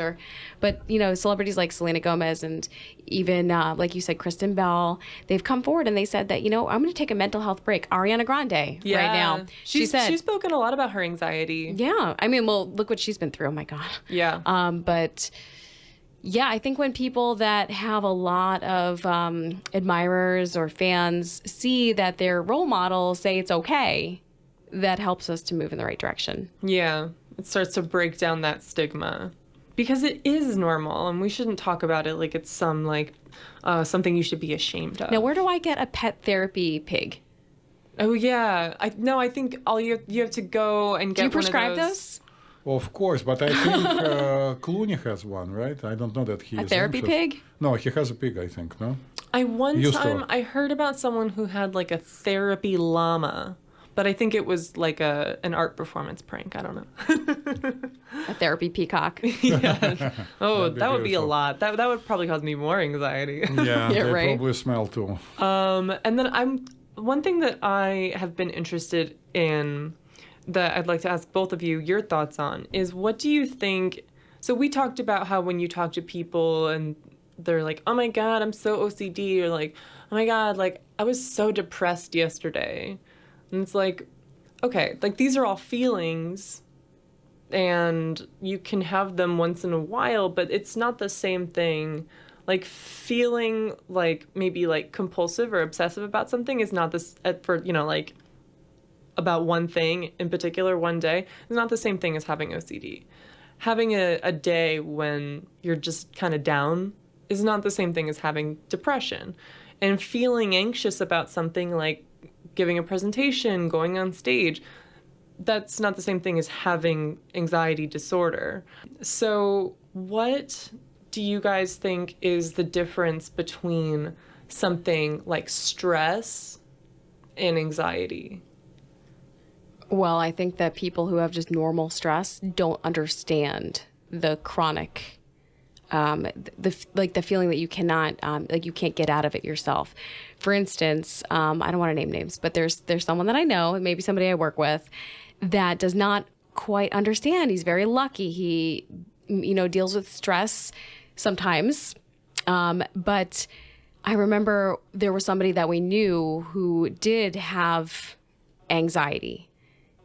but celebrities like Selena Gomez and even, like you said, Kristen Bell, they've come forward and they said that, I'm going to take a mental health break. Ariana Grande right now. She's spoken a lot about her anxiety. Yeah. I mean, well, look what she's been through. Oh my God. Yeah. But yeah, I think when people that have a lot of admirers or fans see that their role models say it's okay, that helps us to move in the right direction. Yeah, it starts to break down that stigma because it is normal and we shouldn't talk about it like it's something you should be ashamed of. Now, where do I get a pet therapy pig? Oh yeah, I think all you have to go and get. Do you prescribe one of those? Of course, but I think Clooney has one, right? I don't know that he is a therapy anxious. pig? No, he has a pig, I think, no? I heard about someone who had like a therapy llama, but I think it was like an art performance prank. I don't know. A therapy peacock. Yeah. Oh, that would be a beautiful. lot. That would probably cause me more anxiety. Yeah, they right. probably smell too. And then one thing that I have been interested in that I'd like to ask both of you your thoughts on is what do you think? So we talked about how when you talk to people and they're like, oh my God, I'm so OCD, or like, oh my God, like I was so depressed yesterday. And it's like, okay, like these are all feelings and you can have them once in a while, but it's not the same thing. Like feeling like maybe like compulsive or obsessive about something is not this like about one thing in particular one day is not the same thing as having OCD. Having a day when you're just kind of down is not the same thing as having depression. And feeling anxious about something like giving a presentation, going on stage, that's not the same thing as having anxiety disorder. So what do you guys think is the difference between something like stress and anxiety? Well, I think that people who have just normal stress don't understand the chronic, the feeling that you cannot, you can't get out of it yourself. For instance, I don't want to name names, but there's someone that I know, maybe somebody I work with, that does not quite understand. He's very lucky. He, deals with stress sometimes, but I remember there was somebody that we knew who did have anxiety.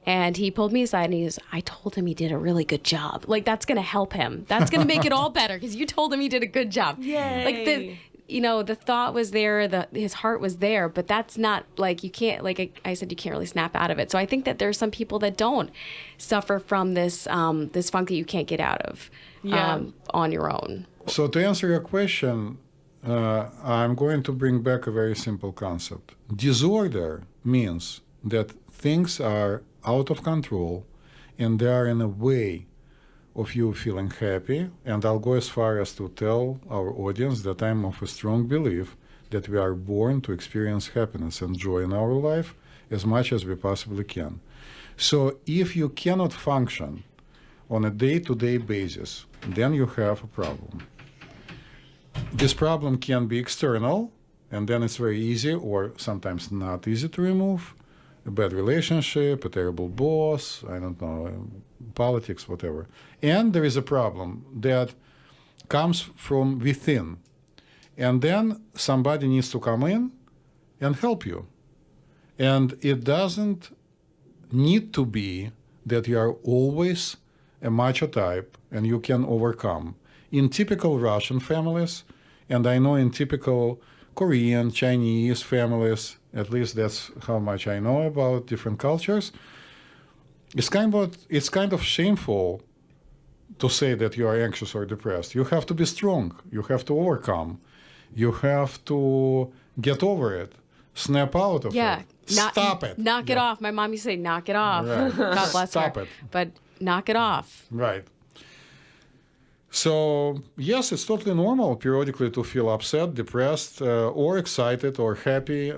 And he pulled me aside and he goes, I told him he did a really good job. Like, that's going to help him. That's going to make it all better because you told him he did a good job. Yay. Like, the thought was there, his heart was there, but that's not, like, you can't, like I said, you can't really snap out of it. So I think that there's some people that don't suffer from this funk that you can't get out of on your own. So to answer your question, I'm going to bring back a very simple concept. Disorder means that things are out of control and they are in a way of you feeling happy. And I'll go as far as to tell our audience that I'm of a strong belief that we are born to experience happiness and joy in our life as much as we possibly can. So if you cannot function on a day-to-day basis, then you have a problem. This problem can be external, and then it's very easy or sometimes not easy to remove. A bad relationship, a terrible boss, I don't know, politics, whatever. And there is a problem that comes from within. And then somebody needs to come in and help you. And it doesn't need to be that you are always a macho type and you can overcome. In typical Russian families, and I know in typical Korean, Chinese families, at least that's how much I know about different cultures, it's kind of shameful to say that you are anxious or depressed. You have to be strong. You have to overcome. You have to get over it. Snap out of it. Stop it. Knock it off. My mom used to say, knock it off. Right. God bless Stop her. it. But knock it off. Right. So, yes, it's totally normal periodically to feel upset, depressed, or excited, or happy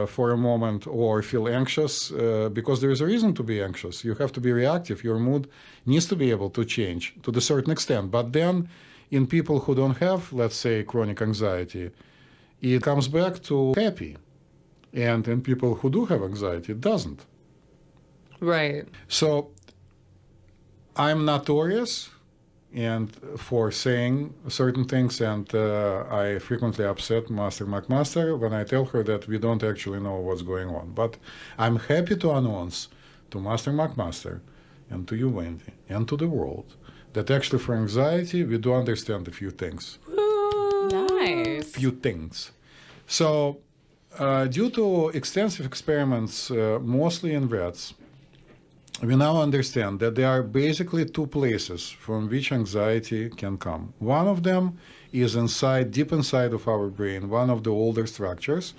for a moment, or feel anxious, because there is a reason to be anxious. You have to be reactive. Your mood needs to be able to change to a certain extent. But then, in people who don't have, let's say, chronic anxiety, it comes back to happy. And in people who do have anxiety, it doesn't. Right. So, I'm notorious and for saying certain things, and I frequently upset Master McMaster when I tell her that we don't actually know what's going on. But I'm happy to announce to Master McMaster and to you, Wendy, and to the world that actually for anxiety we do understand a few things. Nice. Few things. So, due to extensive experiments, mostly in rats, we now understand that there are basically two places from which anxiety can come. One of them is inside, deep inside of our brain, one of the older structures,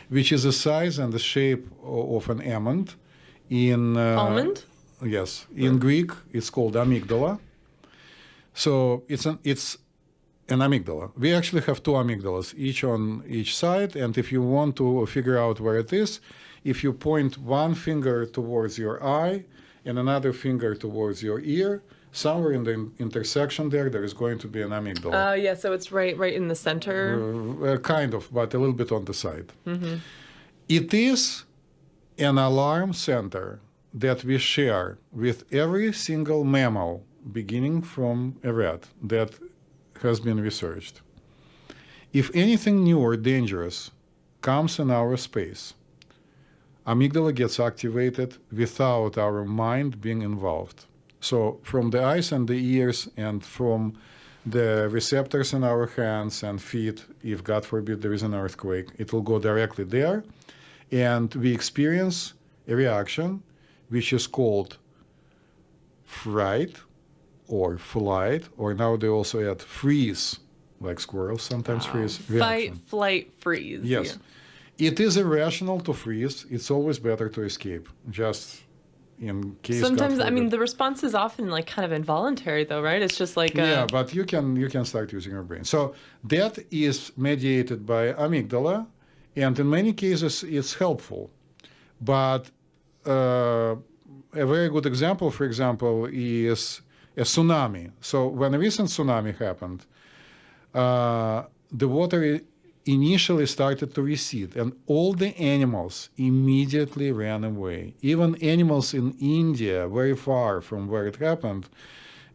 which is the size and the shape of an almond. Almond? Yes. In Greek, it's called amygdala. So it's an amygdala. We actually have two amygdalas, each on each side. And if you want to figure out where it is, if you point one finger towards your eye and another finger towards your ear, somewhere in the intersection there is going to be an amygdala. Yeah, so it's right in the center. Kind of, but a little bit on the side. Mm-hmm. It is an alarm center that we share with every single mammal, beginning from a rat, that has been researched. If anything new or dangerous comes in our space, amygdala gets activated without our mind being involved. So from the eyes and the ears and from the receptors in our hands and feet, if God forbid there is an earthquake, it will go directly there. And we experience a reaction which is called fright or flight, or now they also add freeze, like squirrels sometimes freeze. Reaction. Fight, flight, freeze. Yes. Yeah. It is irrational to freeze. It's always better to escape, just in case. Sometimes, I mean, the response is often like kind of involuntary, though, right? It's just like yeah, but you can start using your brain. So that is mediated by amygdala, and in many cases it's helpful. But a very good example, for example, is a tsunami. So when a recent tsunami happened, the water initially started to recede, and all the animals immediately ran away. Even animals in India, very far from where it happened,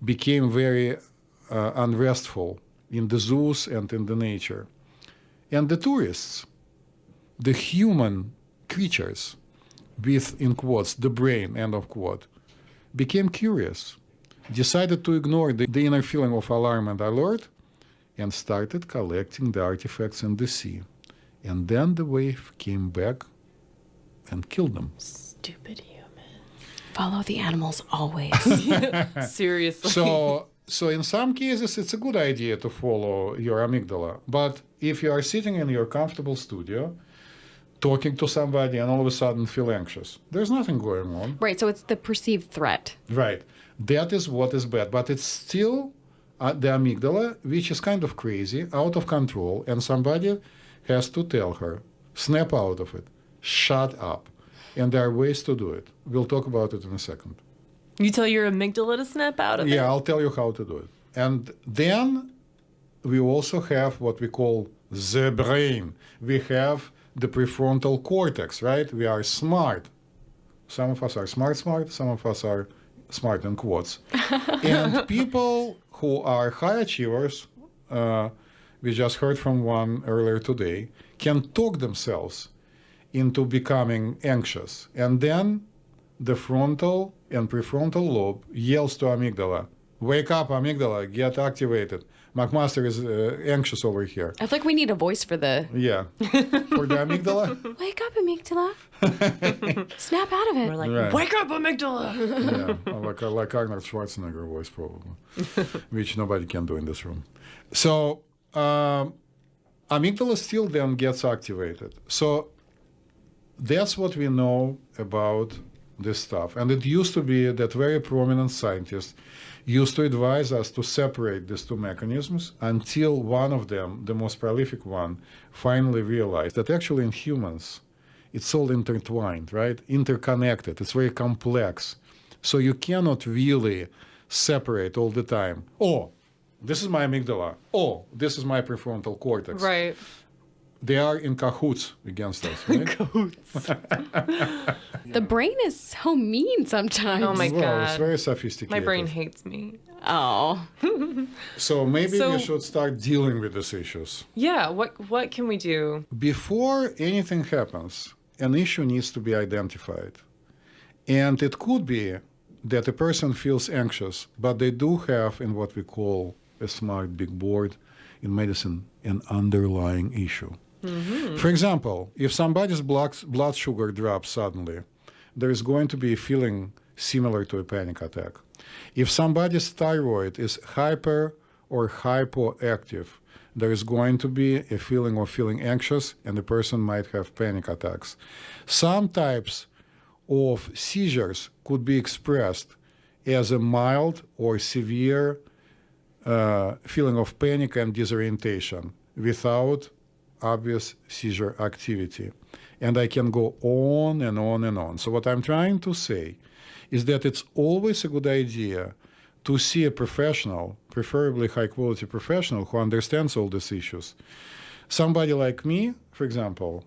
became very unrestful in the zoos and in the nature. And the tourists, the human creatures, with, in quotes, the brain, end of quote, became curious, decided to ignore the inner feeling of alarm and alert, and started collecting the artifacts in the sea. And then the wave came back and killed them. stupid human. Follow the animals always. Seriously. So in some cases, it's a good idea to follow your amygdala. But if you are sitting in your comfortable studio, talking to somebody, and all of a sudden feel anxious, there's nothing going on. Right, so it's the perceived threat. Right. That is what is bad. But it's still the amygdala, which is kind of crazy, out of control, and somebody has to tell her, snap out of it, shut up. And there are ways to do it. We'll talk about it in a second. You tell your amygdala to snap out of it? Yeah, I'll tell you how to do it. And then we also have what we call the brain. We have the prefrontal cortex, right? We are smart. Some of us are smart, some of us are smart in quotes. And people who are high achievers, we just heard from one earlier today, can talk themselves into becoming anxious. And then the frontal and prefrontal lobe yells to amygdala, wake up, amygdala, get activated. McMaster is anxious over here. I feel like we need a voice for the... Yeah. For the amygdala? Wake up, amygdala. Snap out of it. We're like, Right. wake up, amygdala! Yeah, like Arnold Schwarzenegger voice probably, which nobody can do in this room. So amygdala still then gets activated. So that's what we know about this stuff. And it used to be that very prominent scientists used to advise us to separate these two mechanisms until one of them, the most prolific one, finally realized that actually in humans, it's all intertwined, right? Interconnected. It's very complex. So you cannot really separate all the time. Oh, this is my amygdala. Oh, this is my prefrontal cortex. Right. They are in cahoots against us, right? The brain is so mean sometimes. Oh my Well, it's God. very sophisticated. My brain hates me. Oh. So maybe So- we should start dealing with these issues. Yeah, what can we do? Before anything happens, an issue needs to be identified. And it could be that a person feels anxious, but they do have in what we call a smart big board in medicine an underlying issue. For example, if somebody's blood sugar drops suddenly, there is going to be a feeling similar to a panic attack. If somebody's thyroid is hyper or hypoactive, there is going to be a feeling of feeling anxious, and the person might have panic attacks. Some types of seizures could be expressed as a mild or severe feeling of panic and disorientation without obvious seizure activity. And I can go on and on and on. So what I'm trying to say is that it's always a good idea to see a professional, preferably high-quality professional, who understands all these issues. Somebody like me, for example,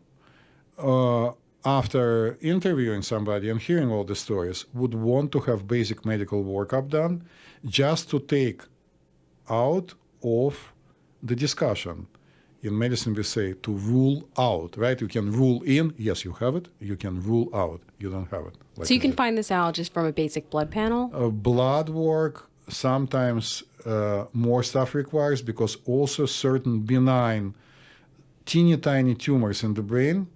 after interviewing somebody and hearing all the stories, would want to have basic medical workup done just to take out of the discussion. In medicine, we say to rule out, right? You can rule in, yes, you have it. You can rule out, you don't have it. Like So you can that. find this out just from a basic blood panel? Blood work, sometimes more stuff requires, because also certain benign, teeny tiny tumors in the brain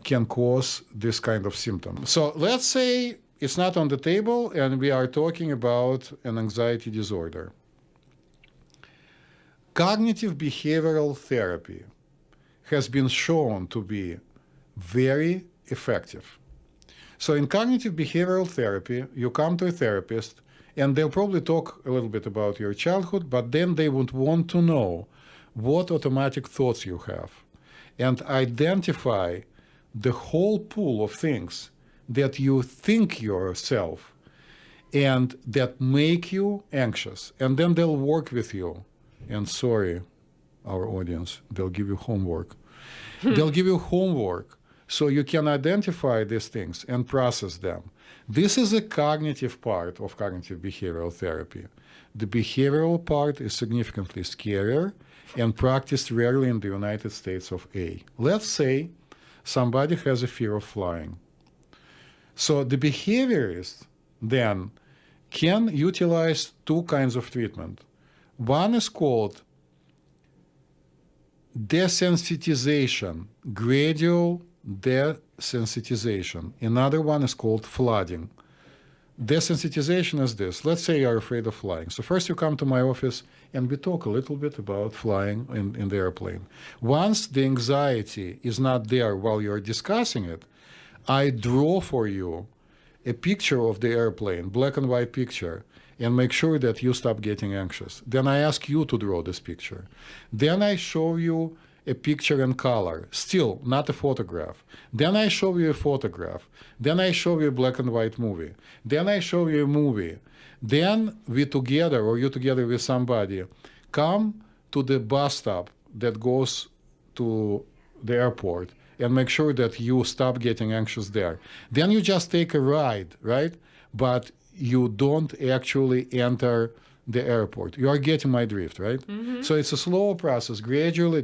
can cause this kind of symptom. So let's say it's not on the table and we are talking about an anxiety disorder. Cognitive behavioral therapy has been shown to be very effective. So in cognitive behavioral therapy, you come to a therapist and they'll probably talk a little bit about your childhood, but then they would want to know what automatic thoughts you have and identify the whole pool of things that you think yourself and that make you anxious. And then they'll work with you. And sorry, our audience, they'll give you homework. They'll give you homework so you can identify these things and process them. This is a cognitive part of cognitive behavioral therapy. The behavioral part is significantly scarier and practiced rarely in the United States of A. Let's say somebody has a fear of flying. So the behaviorist then can utilize two kinds of treatment. One is called desensitization, gradual desensitization. Another one is called flooding. Desensitization is this. Let's say you're afraid of flying. So first you come to my office and we talk a little bit about flying in the airplane. Once the anxiety is not there while you're discussing it, I draw for you a picture of the airplane, black and white picture, and make sure that you stop getting anxious. Then I ask you to draw this picture. Then I show you a picture in color, still not a photograph. Then I show you a photograph. Then I show you a black and white movie. Then I show you a movie. Then we together, or you together with somebody, come to the bus stop that goes to the airport and make sure that you stop getting anxious there. Then you just take a ride, right? But you don't actually enter the airport. You are getting my drift, right? Mm-hmm. So it's a slow process, gradually.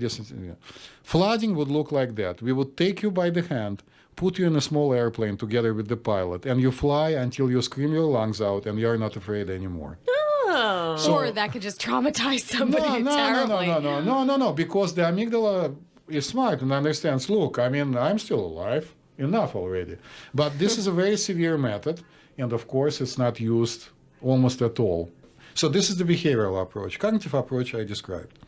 Flooding would look like that. We would take you by the hand, put you in a small airplane together with the pilot, and you fly until you scream your lungs out and you're not afraid anymore. Oh. Or that could just traumatize somebody terribly. No, because the amygdala is smart and understands, look, I mean, I'm still alive, enough already. But this is a very severe method, and of course it's not used almost at all. So this is the behavioral approach. Cognitive approach I described.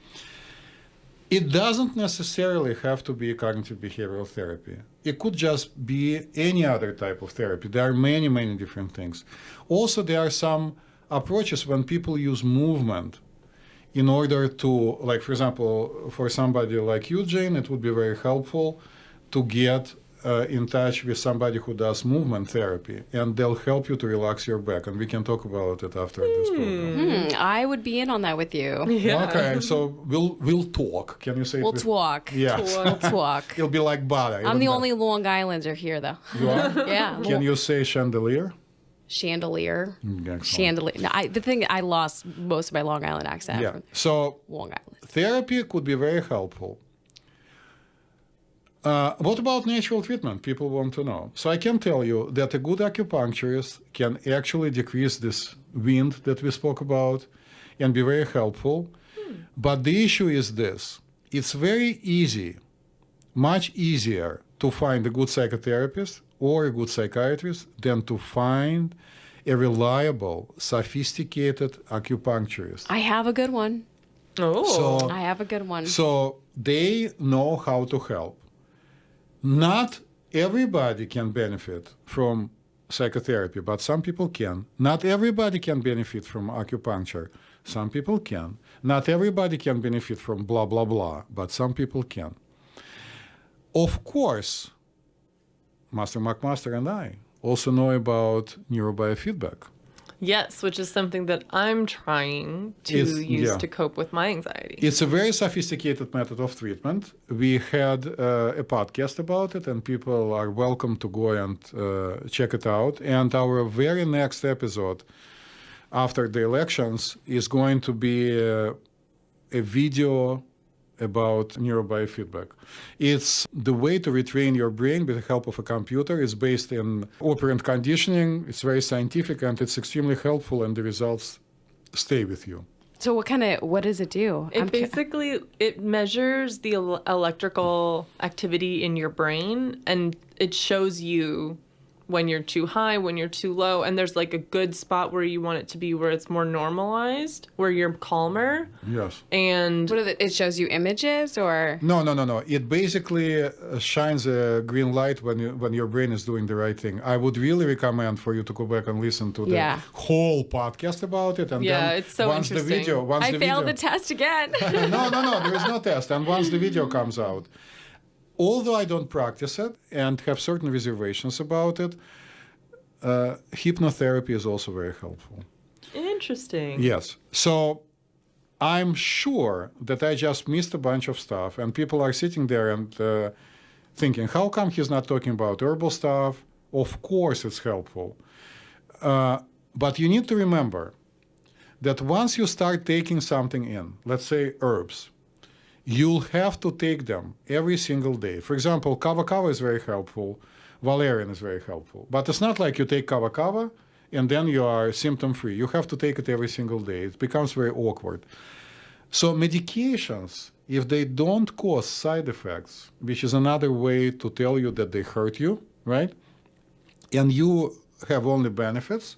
It doesn't necessarily have to be cognitive behavioral therapy. It could just be any other type of therapy. There are many, many different things. Also, there are some approaches when people use movement in order to, like, for example, for somebody like you, Jane, it would be very helpful to get in touch with somebody who does movement therapy, and they'll help you to relax your back, and we can talk about it after this program. I would be in on that with you. Yeah. Okay, so we'll talk. Can you say We'll it? talk. Yes. We'll talk. It'll be like butter. I'm the only Long Islander here, though. You are? Yeah. Can you say chandelier? Chandelier. Excellent. Chandelier. No, the thing, I lost most of my Long Island accent Yeah. from So Long Island. therapy could be very helpful. What about natural treatment? People want to know. So I can tell you that a good acupuncturist can actually decrease this wind that we spoke about and be very helpful. But the issue is this. It's very easy, much easier to find a good psychotherapist or a good psychiatrist than to find a reliable, sophisticated acupuncturist. I have a good one. Oh. So I have a good one. So they know how to help. Not everybody can benefit from psychotherapy, but some people can. Not everybody can benefit from acupuncture. Some people can. Not everybody can benefit from blah, blah, blah, but some people can. Of course, Master McMaster and I also know about neurobiofeedback. Yes, which is something that I'm trying to use to cope with my anxiety. It's a very sophisticated method of treatment. We had a podcast about it, and people are welcome to go and check it out. And our very next episode after the elections is going to be a video about neurobiofeedback. It's the way to retrain your brain with the help of a computer. It's based in operant conditioning. It's very scientific, and it's extremely helpful, and the results stay with you. So what does it do? It measures the electrical activity in your brain, and it shows you when you're too high, when you're too low, and there's like a good spot where you want it to be, where it's more normalized, where you're calmer. Yes. And it shows you images, or? No. It basically shines a green light when your brain is doing the right thing. I would really recommend for you to go back and listen to the whole podcast about it. And then it's so once interesting. I failed the test again. No, there is no test. And once the video comes out, although I don't practice it and have certain reservations about it, hypnotherapy is also very helpful. Interesting. Yes. So I'm sure that I just missed a bunch of stuff, and people are sitting there and thinking, how come he's not talking about herbal stuff? Of course it's helpful. But you need to remember that once you start taking something in, let's say herbs, you'll have to take them every single day. For example, kava is very helpful. Valerian is very helpful. But it's not like you take kava and then you are symptom-free. You have to take it every single day. It becomes very awkward. So medications, if they don't cause side effects, which is another way to tell you that they hurt you, right? And you have only benefits,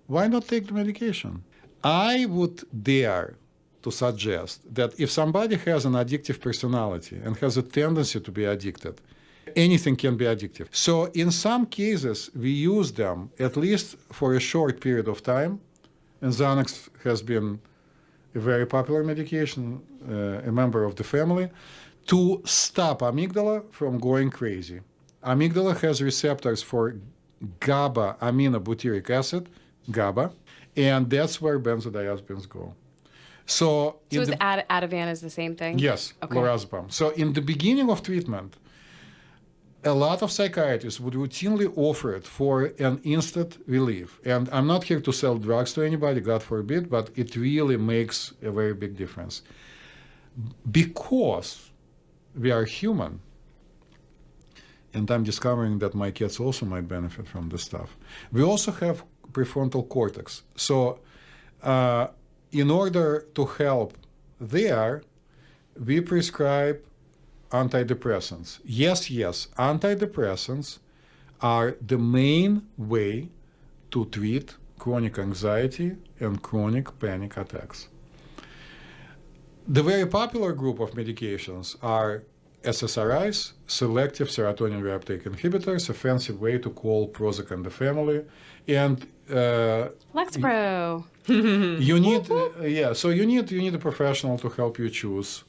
why not take the medication? I would dare to suggest that if somebody has an addictive personality and has a tendency to be addicted, anything can be addictive. So in some cases, we use them at least for a short period of time, and Xanax has been a very popular medication, a member of the family, to stop amygdala from going crazy. Amygdala has receptors for GABA aminobutyric acid, GABA, and that's where benzodiazepines go. So Ativan is the same thing? Yes, okay. Lorazepam. So in the beginning of treatment, a lot of psychiatrists would routinely offer it for an instant relief. And I'm not here to sell drugs to anybody, God forbid, but it really makes a very big difference. Because we are human, and I'm discovering that my kids also might benefit from this stuff, we also have prefrontal cortex. So in order to help there, we prescribe antidepressants. Yes, antidepressants are the main way to treat chronic anxiety and chronic panic attacks. The very popular group of medications are SSRIs, selective serotonin reuptake inhibitors, a fancy way to call Prozac and the family. And Lexapro. you need, so you need a professional to help you choose.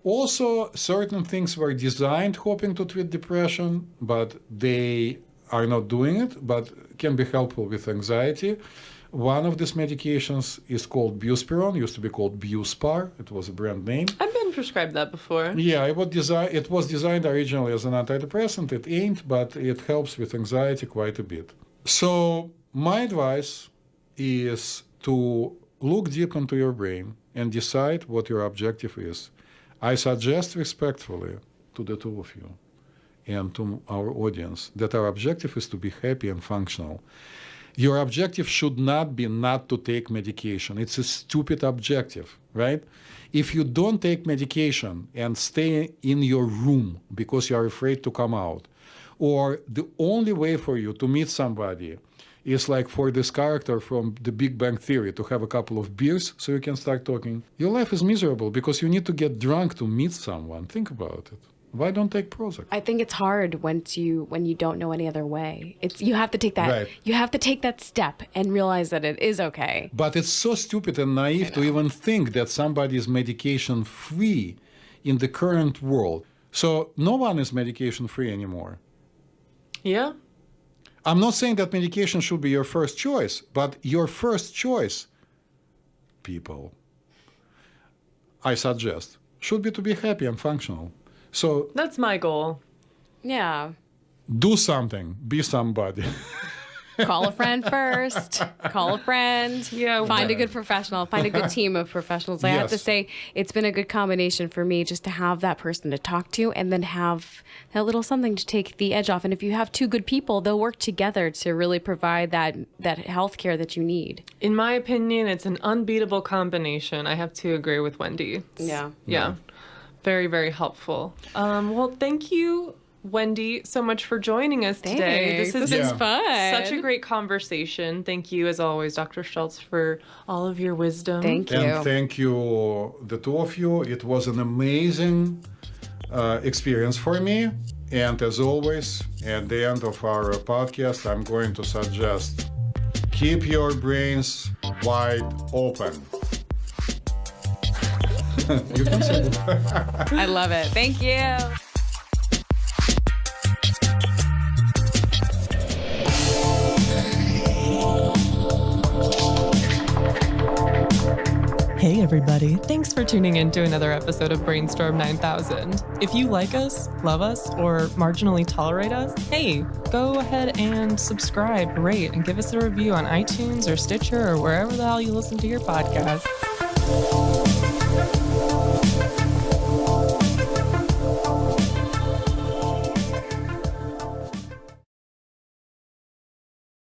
Also, certain things were designed hoping to treat depression, but they are not doing it, but can be helpful with anxiety. One of these medications is called Buspirone, used to be called Buspar. It was a brand name. I've been prescribed that before. Yeah, it was designed originally as an antidepressant. It ain't, but it helps with anxiety quite a bit. So my advice is to look deep into your brain and decide what your objective is. I suggest respectfully to the two of you and to our audience that our objective is to be happy and functional. Your objective should not be not to take medication. It's a stupid objective, right? If you don't take medication and stay in your room because you are afraid to come out, or the only way for you to meet somebody is like for this character from The Big Bang Theory, to have a couple of beers so you can start talking, your life is miserable because you need to get drunk to meet someone. Think about it. Why don't take Prozac? I think it's hard when you don't know any other way. You have to take that. Right. You have to take that step and realize that it is okay. But it's so stupid and naive to even think that somebody is medication free in the current world. So no one is medication free anymore. Yeah. I'm not saying that medication should be your first choice, but your first choice, people, I suggest, should be to be happy and functional. So That's my goal. Yeah. do something, be somebody. Call a friend first. Call a friend. Yeah. Find a good professional. Find a good team of professionals. I have to Yes. say, it's been a good combination for me just to have that person to talk to and then have that little something to take the edge off. And if you have two good people, they'll work together to really provide that health care that you need. In my opinion, it's an unbeatable combination. I have to agree with Wendy. Yeah. Very, very helpful. Well, thank you, Wendy, so much for joining us today. Thanks. This has This been is fun. such a great conversation. Thank you, as always, Dr. Schultz, for all of your wisdom. Thank you. And thank you, the two of you. It was an amazing experience for me. And as always, at the end of our podcast, I'm going to suggest keep your brains wide open. You can say that. I love it. Thank you. Hey everybody, thanks for tuning in to another episode of BrainStorm 9000. If you like us, love us, or marginally tolerate us, hey, go ahead and subscribe, rate, and give us a review on iTunes or Stitcher or wherever the hell you listen to your podcasts.